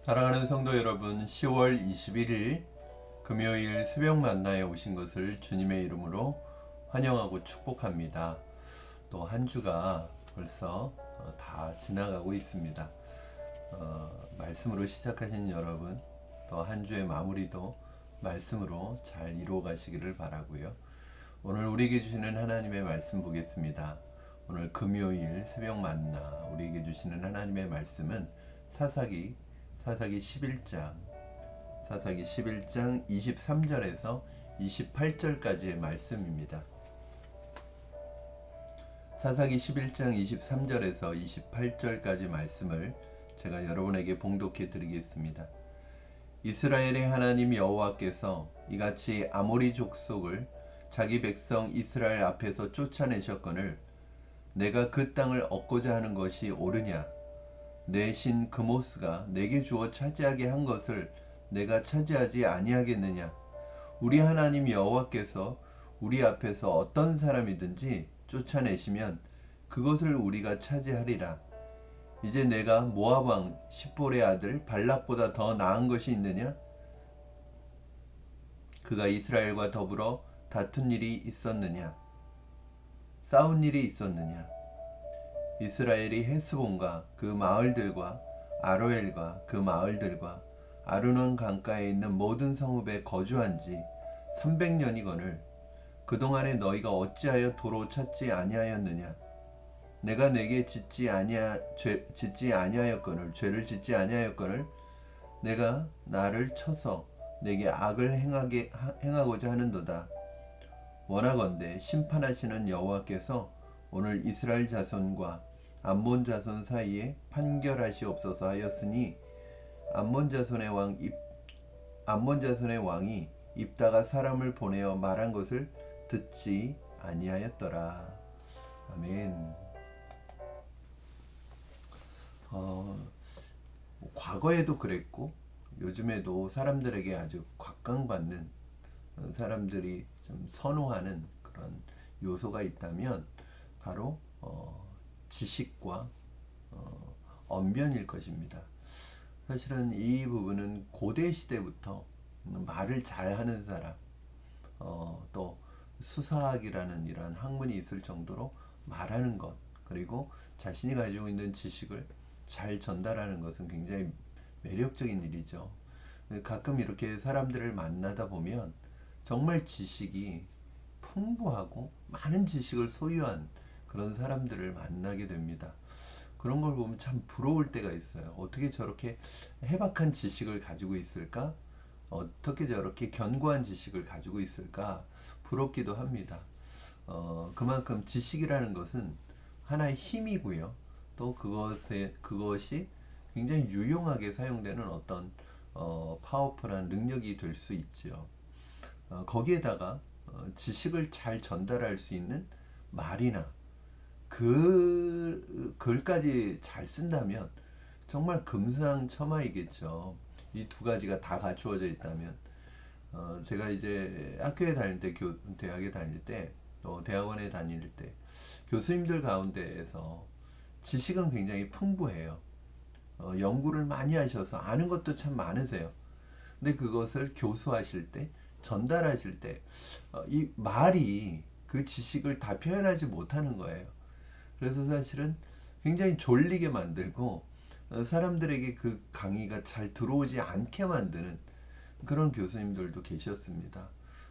사랑하는 성도 여러분, 10월 21일 금요일 새벽 만나에 오신 것을 주님의 이름으로 환영하고 축복합니다. 또 한 주가 벌써 다 지나가고 있습니다. 말씀으로 시작하신 여러분, 또 한 주의 마무리도 말씀으로 잘 이루어 가시기를 바라고요. 오늘 우리에게 주시는 하나님의 말씀 보겠습니다. 오늘 금요일 새벽 만나 우리에게 주시는 하나님의 말씀은 사사기 11장 23절에서 28절까지의 말씀입니다. 사사기 11장 23절에서 28절까지 말씀을 제가 여러분에게 봉독해 드리겠습니다. 이스라엘의 하나님 여호와께서 이같이 아모리 족속을 자기 백성 이스라엘 앞에서 쫓아내셨거늘 내가 그 땅을 얻고자 하는 것이 옳으냐? 내 신 그모스가 내게 주어 차지하게 한 것을 내가 차지하지 아니하겠느냐? 우리 하나님 여호와께서 우리 앞에서 어떤 사람이든지 쫓아내시면 그것을 우리가 차지하리라. 이제 내가 모압 왕 십볼의 아들 발락보다 더 나은 것이 있느냐? 그가 이스라엘과 더불어 다툰 일이 있었느냐? 싸운 일이 있었느냐? 이스라엘이 헤스본과 그 마을들과 아로엘과 그 마을들과 아르논 강가에 있는 모든 성읍에 거주한 지 300년이거늘 그동안에 너희가 어찌하여 도로 찾지 아니하였느냐? 내가 내게 죄를 짓지 아니하였거늘 내가 나를 쳐서 내게 악을 행하고자 하는도다. 원하건대 심판하시는 여호와께서 오늘 이스라엘 자손과 암몬 자손 사이에 판결하시옵소서 하였으니 암몬 자손의 왕이 입다가 사람을 보내어 말한 것을 듣지 아니하였더라. 아멘. 과거에도 그랬고 요즘에도 사람들에게 아주 곽강받는 사람들이 좀 선호하는 그런 요소가 있다면 바로 지식과 언변일 것입니다. 사실은 이 부분은 고대 시대부터 말을 잘하는 사람, 또 수사학이라는 이러한 학문이 있을 정도로 말하는 것, 그리고 자신이 가지고 있는 지식을 잘 전달하는 것은 굉장히 매력적인 일이죠. 가끔 이렇게 사람들을 만나다 보면 정말 지식이 풍부하고 많은 지식을 소유한 그런 사람들을 만나게 됩니다. 그런 걸 보면 참 부러울 때가 있어요. 어떻게 저렇게 해박한 지식을 가지고 있을까? 어떻게 저렇게 견고한 지식을 가지고 있을까? 부럽기도 합니다. 그만큼 지식이라는 것은 하나의 힘이고요. 또 그것이 굉장히 유용하게 사용되는 어떤 파워풀한 능력이 될 수 있죠. 거기에다가 지식을 잘 전달할 수 있는 말이나 글까지 잘 쓴다면 정말 금상첨화이겠죠. 이 두 가지가 다 갖추어져 있다면. 제가 이제 학교에 다닐 때, 대학에 다닐 때, 또 대학원에 다닐 때 교수님들 가운데에서 지식은 굉장히 풍부해요. 연구를 많이 하셔서 아는 것도 참 많으세요. 근데 그것을 교수하실 때, 전달하실 때, 이 말이 그 지식을 다 표현하지 못하는 거예요. 그래서 사실은 굉장히 졸리게 만들고 사람들에게 그 강의가 잘 들어오지 않게 만드는 그런 교수님들도 계셨습니다.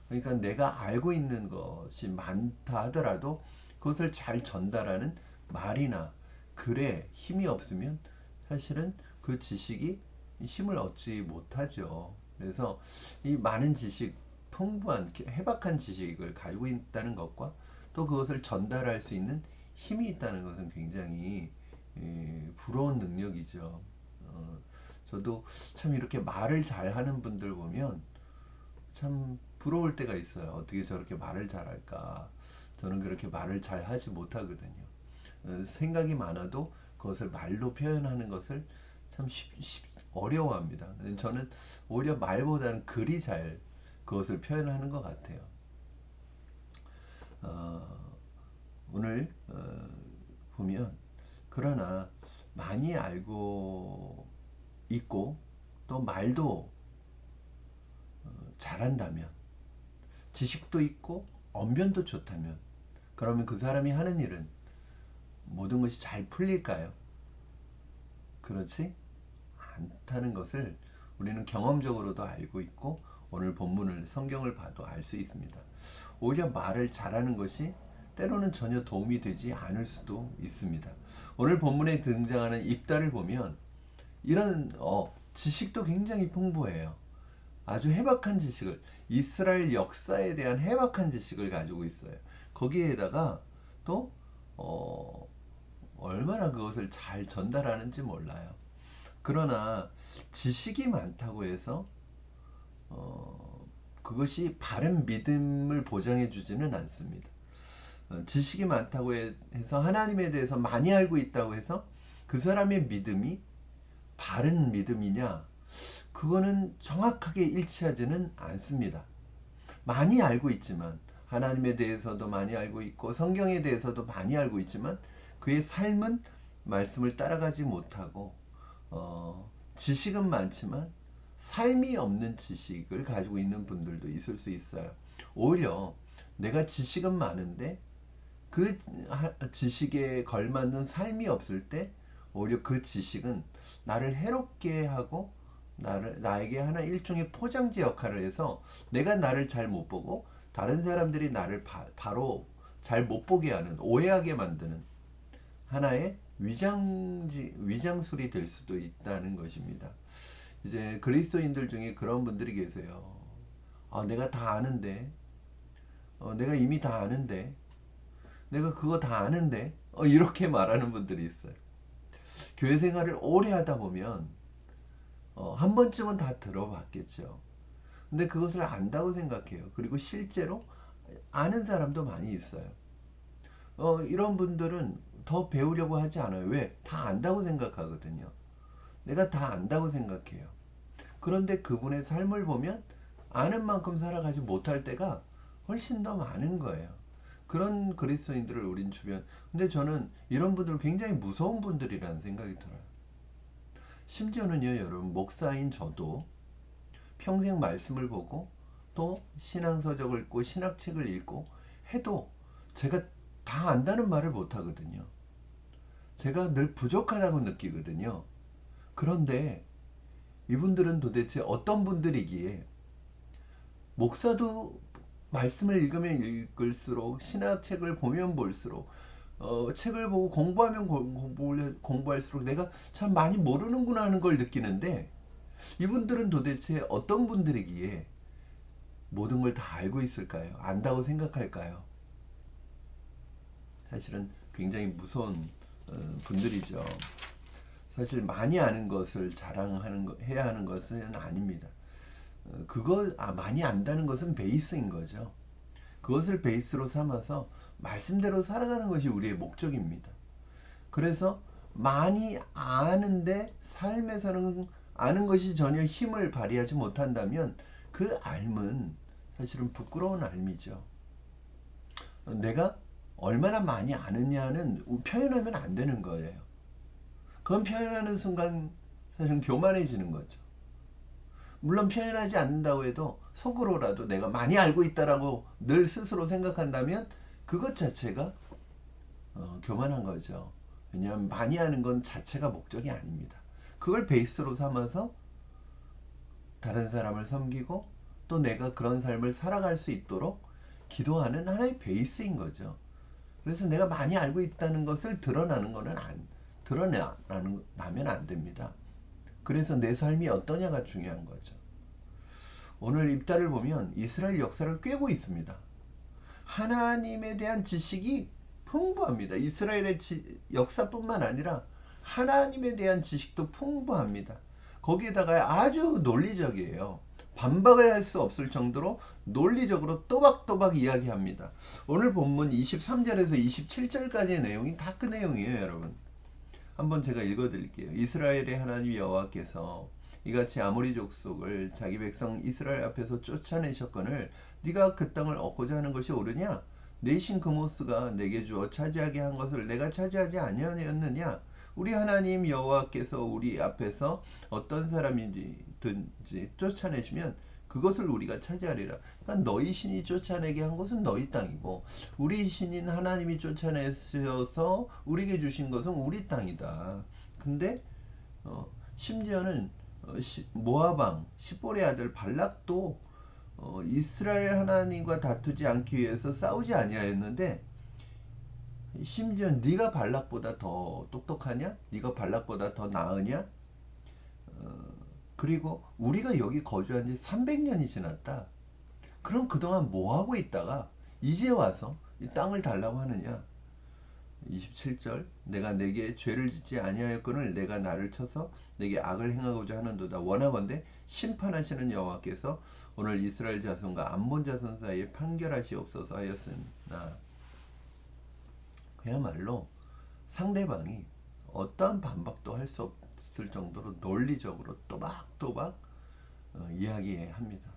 그러니까 내가 알고 있는 것이 많다 하더라도 그것을 잘 전달하는 말이나 글에 힘이 없으면 사실은 그 지식이 힘을 얻지 못하죠. 그래서 이 많은 지식, 풍부한 해박한 지식을 가지고 있다는 것과 또 그것을 전달할 수 있는 힘이 있다는 것은 굉장히 부러운 능력이죠. 저도 참 이렇게 말을 잘하는 분들 보면 참 부러울 때가 있어요. 어떻게 저렇게 말을 잘할까? 저는 그렇게 말을 잘 하지 못하거든요. 생각이 많아도 그것을 말로 표현하는 것을 참 어려워합니다. 저는 오히려 말보다는 글이 잘 그것을 표현하는 것 같아요. 오늘 보면 그러나 많이 알고 있고 또 말도 잘한다면, 지식도 있고 언변도 좋다면, 그러면 그 사람이 하는 일은 모든 것이 잘 풀릴까요? 그렇지 않다는 것을 우리는 경험적으로도 알고 있고 오늘 본문을 성경을 봐도 알 수 있습니다. 오히려 말을 잘하는 것이 때로는 전혀 도움이 되지 않을 수도 있습니다. 오늘 본문에 등장하는 입다를 보면 이런 지식도 굉장히 풍부해요. 아주 해박한 지식을, 이스라엘 역사에 대한 해박한 지식을 가지고 있어요. 거기에다가 또 얼마나 그것을 잘 전달하는지 몰라요. 그러나 지식이 많다고 해서 그것이 바른 믿음을 보장해 주지는 않습니다. 지식이 많다고 해서 하나님에 대해서 많이 알고 있다고 해서 그 사람의 믿음이 바른 믿음이냐? 그거는 정확하게 일치하지는 않습니다. 많이 알고 있지만, 하나님에 대해서도 많이 알고 있고 성경에 대해서도 많이 알고 있지만 그의 삶은 말씀을 따라가지 못하고 지식은 많지만 삶이 없는 지식을 가지고 있는 분들도 있을 수 있어요. 오히려 내가 지식은 많은데 그 지식에 걸맞는 삶이 없을 때 오히려 그 지식은 나를 해롭게 하고 나에게 하나 일종의 포장지 역할을 해서 내가 나를 잘 못 보고 다른 사람들이 나를 바로 잘 못 보게 하는, 오해하게 만드는 하나의 위장술이 될 수도 있다는 것입니다. 이제 그리스도인들 중에 그런 분들이 계세요. 내가 다 아는데, 내가 이미 다 아는데, 내가 그거 다 아는데, 이렇게 말하는 분들이 있어요. 교회 생활을 오래 하다 보면 한 번쯤은 다 들어봤겠죠. 근데 그것을 안다고 생각해요. 그리고 실제로 아는 사람도 많이 있어요. 이런 분들은 더 배우려고 하지 않아요. 왜? 다 안다고 생각하거든요. 내가 다 안다고 생각해요. 그런데 그분의 삶을 보면 아는 만큼 살아가지 못할 때가 훨씬 더 많은 거예요. 그런 그리스도인들을 우린 주변. 근데 저는 이런 분들 굉장히 무서운 분들이라는 생각이 들어요. 심지어는요, 여러분, 목사인 저도 평생 말씀을 보고 또 신앙서적을 읽고 신학책을 읽고 해도 제가 다 안다는 말을 못 하거든요. 제가 늘 부족하다고 느끼거든요. 그런데 이분들은 도대체 어떤 분들이기에, 목사도 말씀을 읽으면 읽을수록, 신학책을 보면 볼수록, 책을 보고 공부하면 공부할수록 내가 참 많이 모르는구나 하는 걸 느끼는데, 이분들은 도대체 어떤 분들이기에 모든 걸 다 알고 있을까요? 안다고 생각할까요? 사실은 굉장히 무서운 분들이죠. 사실 많이 아는 것을 해야 하는 것은 아닙니다. 많이 안다는 것은 베이스인 거죠. 그것을 베이스로 삼아서 말씀대로 살아가는 것이 우리의 목적입니다. 그래서 많이 아는데 삶에서는 아는 것이 전혀 힘을 발휘하지 못한다면 그 삶은 사실은 부끄러운 삶이죠. 내가 얼마나 많이 아느냐는 표현하면 안 되는 거예요. 그건 표현하는 순간 사실은 교만해지는 거죠. 물론 표현하지 않는다고 해도 속으로라도 내가 많이 알고 있다라고 늘 스스로 생각한다면 그것 자체가 교만한 거죠. 왜냐하면 많이 아는 건 자체가 목적이 아닙니다. 그걸 베이스로 삼아서 다른 사람을 섬기고 또 내가 그런 삶을 살아갈 수 있도록 기도하는 하나의 베이스인 거죠. 그래서 내가 많이 알고 있다는 것을 드러나면 안 됩니다. 그래서 내 삶이 어떠냐가 중요한 거죠. 오늘 입다를 보면 이스라엘 역사를 꿰고 있습니다. 하나님에 대한 지식이 풍부합니다. 이스라엘의 역사뿐만 아니라 하나님에 대한 지식도 풍부합니다. 거기에다가 아주 논리적이에요. 반박을 할 수 없을 정도로 논리적으로 또박또박 이야기합니다. 오늘 본문 23절에서 27절까지의 내용이 다 그 내용이에요, 여러분. 한번 제가 읽어드릴게요. 이스라엘의 하나님 여호와께서 이같이 아모리 족속을 자기 백성 이스라엘 앞에서 쫓아내셨거늘 네가 그 땅을 얻고자 하는 것이 옳으냐? 내 신 그모스가 내게 주어 차지하게 한 것을 내가 차지하지 아니하였느냐? 우리 하나님 여호와께서 우리 앞에서 어떤 사람이든지 쫓아내시면 그것을 우리가 차지하리라. 그러니까 너희 신이 쫓아내게 한 것은 너희 땅이고 우리 신인 하나님이 쫓아내셔서 우리에게 주신 것은 우리 땅이다. 근데 심지어는 모압 왕 십볼의 아들 발락도 이스라엘 하나님과 다투지 않기 위해서 싸우지 아니하였는데 심지어 네가 발락보다 더 똑똑하냐? 네가 발락보다 더 나으냐? 그리고 우리가 여기 거주한 지 300년이 지났다. 그럼 그동안 뭐 하고 있다가 이제 와서 이 땅을 달라고 하느냐? 27절 내가 내게 죄를 짓지 아니하였거늘 내가 나를 쳐서 내게 악을 행하고자 하는도다. 원하건대 심판하시는 여호와께서 오늘 이스라엘 자손과 암몬 자손 사이에 판결하시옵소서 하였으나 그야말로 상대방이 어떠한 반박도 할 수 없을 정도로 논리적으로 또박또박 이야기합니다.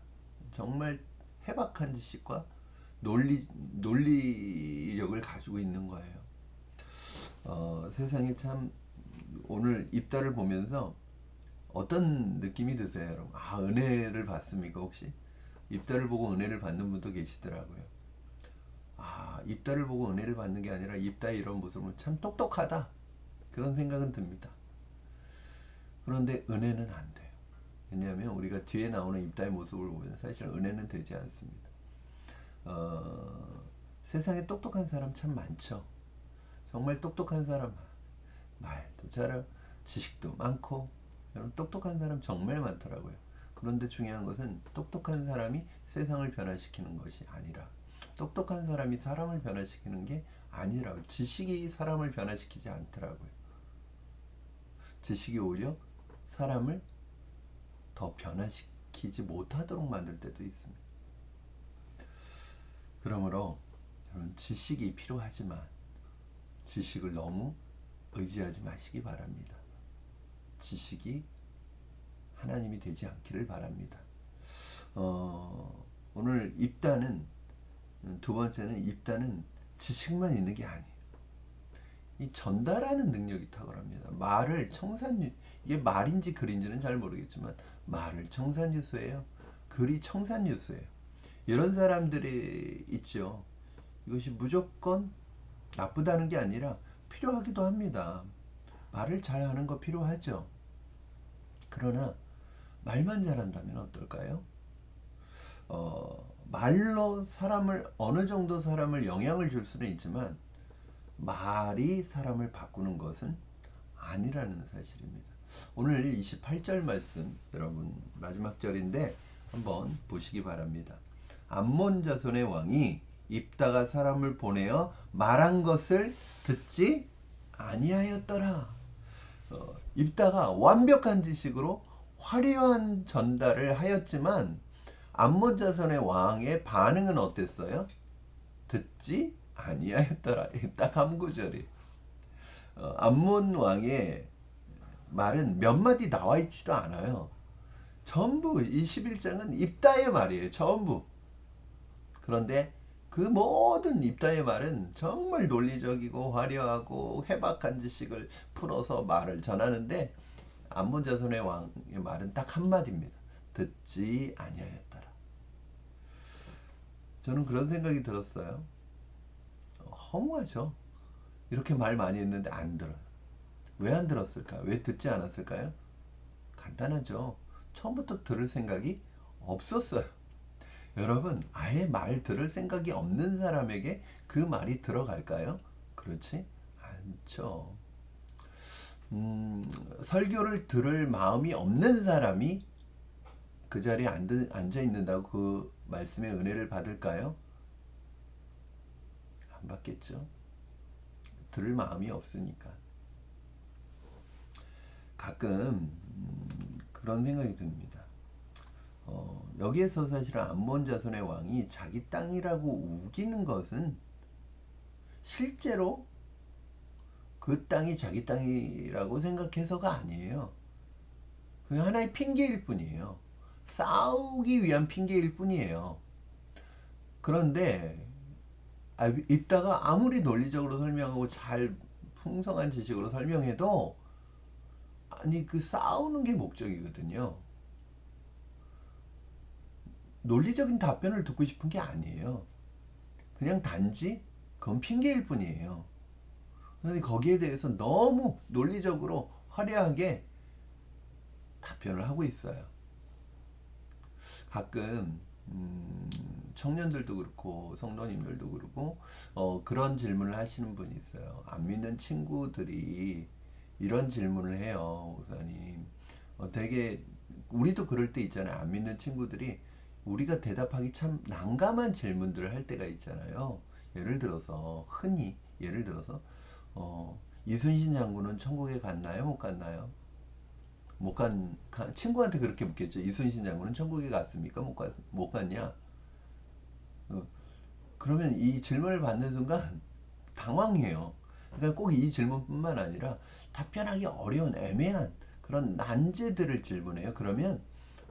정말 해박한 지식과 논리력을 가지고 있는 거예요. 세상에 참 오늘 입다를 보면서 어떤 느낌이 드세요, 여러분? 은혜를 받습니까, 혹시? 입다를 보고 은혜를 받는 분도 계시더라고요. 입다를 보고 은혜를 받는 게 아니라 입다의 이런 모습은 참 똑똑하다. 그런 생각은 듭니다. 그런데 은혜는 안 돼요. 왜냐하면 우리가 뒤에 나오는 입다의 모습을 보면 사실 은혜는 되지 않습니다. 세상에 똑똑한 사람 참 많죠. 정말 똑똑한 사람, 말도 잘하고 지식도 많고 여러분 똑똑한 사람 정말 많더라고요. 그런데 중요한 것은 똑똑한 사람이 세상을 변화시키는 것이 아니라 똑똑한 사람이 사람을 변화시키는 게 아니라고. 지식이 사람을 변화시키지 않더라고요. 지식이 오히려 사람을 더 변화시키지 못하도록 만들 때도 있습니다. 그러므로 여러분 지식이 필요하지만 지식을 너무 의지하지 마시기 바랍니다. 지식이 하나님이 되지 않기를 바랍니다. 오늘 입다는 두 번째는 입다는 지식만 있는 게 아니에요. 이 전달하는 능력이 탁월합니다. 말을 이게 말인지 글인지는 잘 모르겠지만 말을 청산유수예요. 글이 청산유수예요. 이런 사람들이 있죠. 이것이 무조건 나쁘다는 게 아니라 필요하기도 합니다. 말을 잘하는 거 필요하죠. 그러나 말만 잘한다면 어떨까요? 말로 어느 정도 사람을 영향을 줄 수는 있지만 말이 사람을 바꾸는 것은 아니라는 사실입니다. 오늘 28절 말씀 여러분 마지막 절인데 한번 보시기 바랍니다. 암몬 자손의 왕이 입다가 사람을 보내어 말한 것을 듣지 아니하였더라. 입다가 완벽한 지식으로 화려한 전달을 하였지만 암몬 자손의 왕의 반응은 어땠어요? 듣지 아니하였더라. 딱 한 구절이. 암몬 왕의 말은 몇 마디 나와 있지도 않아요. 전부 이 11장은 입다의 말이에요. 전부. 그런데 그 모든 입다의 말은 정말 논리적이고 화려하고 해박한 지식을 풀어서 말을 전하는데 암몬 자손의 왕의 말은 딱 한마디입니다. 듣지 아니하였더라. 저는 그런 생각이 들었어요. 허무하죠. 이렇게 말 많이 했는데 안 들어요. 왜 안 들었을까? 왜 듣지 않았을까요? 간단하죠. 처음부터 들을 생각이 없었어요. 여러분, 아예 말 들을 생각이 없는 사람에게 그 말이 들어갈까요? 그렇지 않죠. 설교를 들을 마음이 없는 사람이 그 자리에 앉아 있는다고 그 말씀의 은혜를 받을까요? 안 받겠죠. 들을 마음이 없으니까. 가끔 그런 생각이 듭니다. 여기에서 사실은 암몬 자손의 왕이 자기 땅이라고 우기는 것은 실제로 그 땅이 자기 땅이라고 생각해서가 아니에요. 그냥 하나의 핑계일 뿐이에요. 싸우기 위한 핑계일 뿐이에요. 그런데 입다가 아무리 논리적으로 설명하고 잘 풍성한 지식으로 설명해도 아니 그 싸우는 게 목적이거든요. 논리적인 답변을 듣고 싶은 게 아니에요. 그냥 단지 그건 핑계일 뿐이에요. 그런데 거기에 대해서 너무 논리적으로 화려하게 답변을 하고 있어요. 가끔 청년들도 그렇고 성도님들도 그렇고 그런 질문을 하시는 분이 있어요. 안 믿는 친구들이 이런 질문을 해요, 목사님. 되게 우리도 그럴 때 있잖아요. 안 믿는 친구들이 우리가 대답하기 참 난감한 질문들을 할 때가 있잖아요. 예를 들어서 이순신 장군은 천국에 갔나요? 못 갔나요? 친구한테 그렇게 묻겠죠. 이순신 장군은 천국에 갔습니까? 못 갔냐? 어, 그러면 이 질문을 받는 순간 당황해요. 그러니까 꼭 이 질문뿐만 아니라 답변하기 어려운 애매한 그런 난제들을 질문해요. 그러면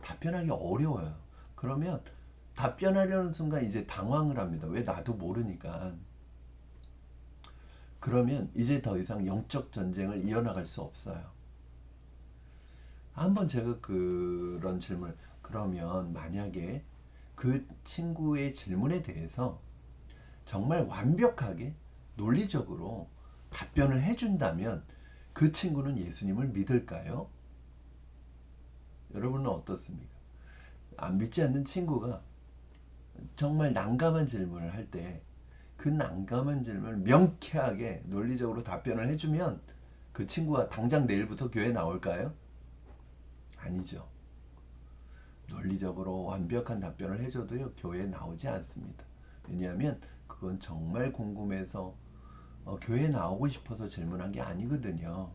답변하기 어려워요. 그러면 답변하려는 순간 이제 당황을 합니다. 왜? 나도 모르니까. 그러면 이제 더 이상 영적 전쟁을 이어나갈 수 없어요. 한번 제가 그런 질문, 그러면 만약에 그 친구의 질문에 대해서 정말 완벽하게 논리적으로 답변을 해준다면 그 친구는 예수님을 믿을까요? 여러분은 어떻습니까? 안 믿지 않는 친구가 정말 난감한 질문을 할 때 그 난감한 질문을 명쾌하게 논리적으로 답변을 해주면 그 친구가 당장 내일부터 교회 나올까요? 아니죠. 논리적으로 완벽한 답변을 해줘도요, 교회에 나오지 않습니다. 왜냐하면 그건 정말 궁금해서 교회에 나오고 싶어서 질문한 게 아니거든요.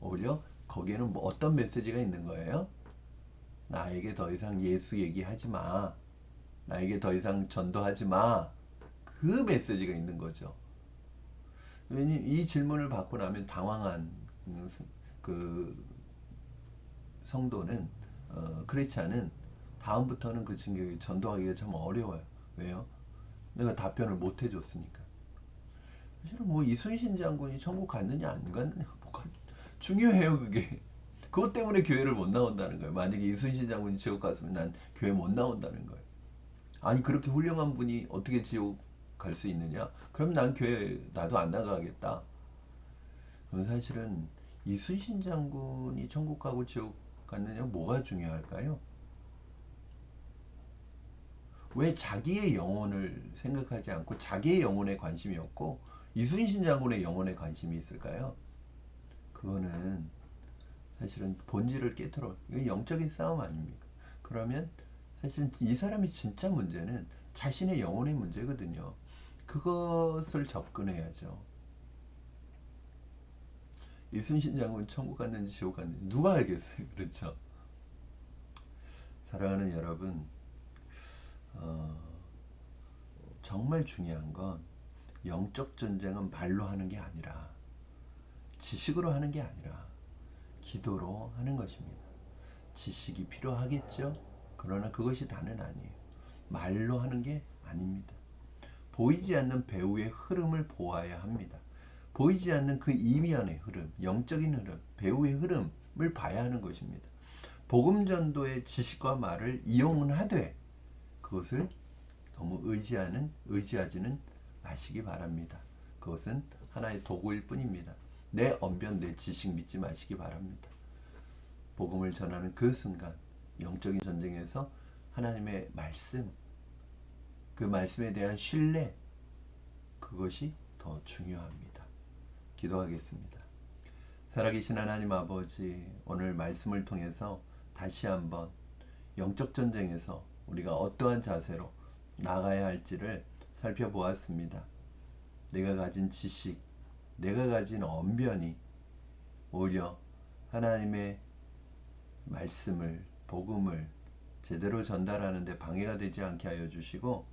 오히려 거기에는 뭐 어떤 메시지가 있는 거예요? 나에게 더 이상 예수 얘기하지 마. 나에게 더 이상 전도하지 마. 그 메시지가 있는 거죠. 왜냐면 이 질문을 받고 나면 당황한 그 성도는 크리스찬은 다음부터는 그 친구에게 전도하기가 참 어려워요. 왜요? 내가 답변을 못 해줬으니까. 사실은 뭐 이순신 장군이 천국 갔느냐 안 갔느냐 뭐가 중요해요 그게. 그것 때문에 교회를 못 나온다는 거예요. 만약에 이순신 장군이 지옥 갔으면 난 교회 못 나온다는 거예요. 아니 그렇게 훌륭한 분이 어떻게 지옥 갈 수 있느냐? 그럼 난 교회 나도 안 나가겠다. 그건 사실은 이순신 장군이 천국 가고 지옥 갔느냐 뭐가 중요할까요? 왜 자기의 영혼을 생각하지 않고 자기의 영혼에 관심이 없고 이순신 장군의 영혼에 관심이 있을까요? 그거는 사실은 본질을 깨트려. 이건 영적인 싸움 아닙니까? 그러면 사실 이 사람이 진짜 문제는 자신의 영혼의 문제거든요. 그것을 접근해야죠. 이순신 장군 천국 갔는지 지옥 갔는지 누가 알겠어요? 그렇죠? 사랑하는 여러분, 어, 정말 중요한 건 영적 전쟁은 말로 하는 게 아니라 지식으로 하는 게 아니라 기도로 하는 것입니다. 지식이 필요하겠죠? 그러나 그것이 다는 아니에요. 말로 하는 게 아닙니다. 보이지 않는 배우의 흐름을 보아야 합니다. 보이지 않는 그 이면의 흐름, 영적인 흐름, 배우의 흐름을 봐야 하는 것입니다. 복음 전도의 지식과 말을 이용하되 그것을 너무 의지하지는 마시기 바랍니다. 그것은 하나의 도구일 뿐입니다. 내 언변, 내 지식 믿지 마시기 바랍니다. 복음을 전하는 그 순간 영적인 전쟁에서 하나님의 말씀, 그 말씀에 대한 신뢰, 그것이 더 중요합니다. 기도하겠습니다. 살아계신 하나님 아버지, 오늘 말씀을 통해서 다시 한번 영적 전쟁에서 우리가 어떠한 자세로 나가야 할지를 살펴보았습니다. 내가 가진 지식, 내가 가진 언변이 오히려 하나님의 말씀을, 복음을 제대로 전달하는 데 방해가 되지 않게 하여 주시고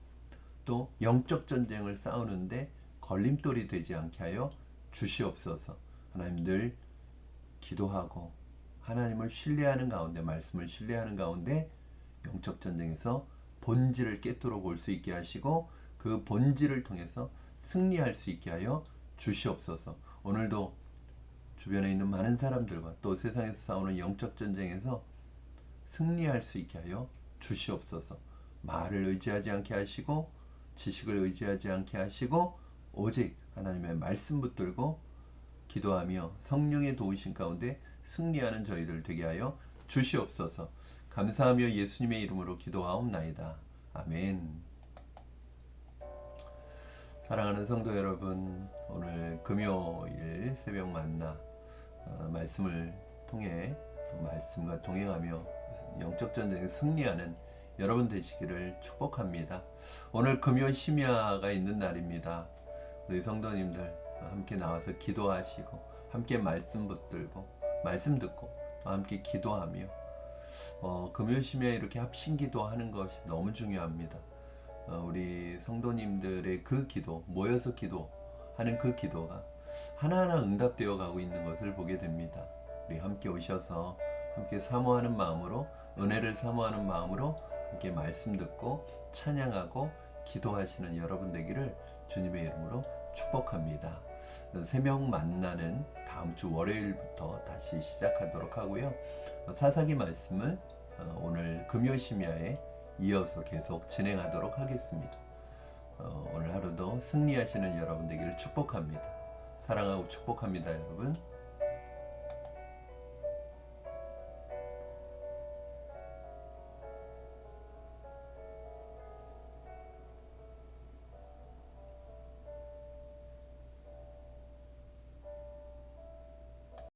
또 영적 전쟁을 싸우는데 걸림돌이 되지 않게 하여 주시옵소서. 하나님 늘 기도하고 하나님을 신뢰하는 가운데, 말씀을 신뢰하는 가운데 영적 전쟁에서 본질을 깨뜨려 볼 수 있게 하시고 그 본질을 통해서 승리할 수 있게 하여 주시옵소서. 오늘도 주변에 있는 많은 사람들과 또 세상에서 싸우는 영적 전쟁에서 승리할 수 있게 하여 주시옵소서. 말을 의지하지 않게 하시고 지식을 의지하지 않게 하시고 오직 하나님의 말씀 붙들고 기도하며 성령의 도우심 가운데 승리하는 저희들 되게 하여 주시옵소서. 감사하며 예수님의 이름으로 기도하옵나이다. 아멘. 사랑하는 성도 여러분, 오늘 금요일 새벽 만나 말씀을 통해 말씀과 동행하며 영적 전쟁에 승리하는 여러분 되시기를 축복합니다. 오늘 금요 심야가 있는 날입니다. 우리 성도님들 함께 나와서 기도하시고 함께 말씀 붙들고 말씀 듣고 함께 기도하며 금요 심야에 이렇게 합심 기도하는 것이 너무 중요합니다. 우리 성도님들의 그 기도, 모여서 기도하는 그 기도가 하나하나 응답되어 가고 있는 것을 보게 됩니다. 우리 함께 오셔서 함께 사모하는 마음으로, 은혜를 사모하는 마음으로 함께 말씀 듣고 찬양하고 기도하시는 여러분 되기를 주님의 이름으로 축복합니다. 새벽 만나는 다음 주 월요일부터 다시 시작하도록 하고요. 사사기 말씀을 오늘 금요 심야에 이어서 계속 진행하도록 하겠습니다. 오늘 하루도 승리하시는 여러분 되기를 축복합니다. 사랑하고 축복합니다, 여러분.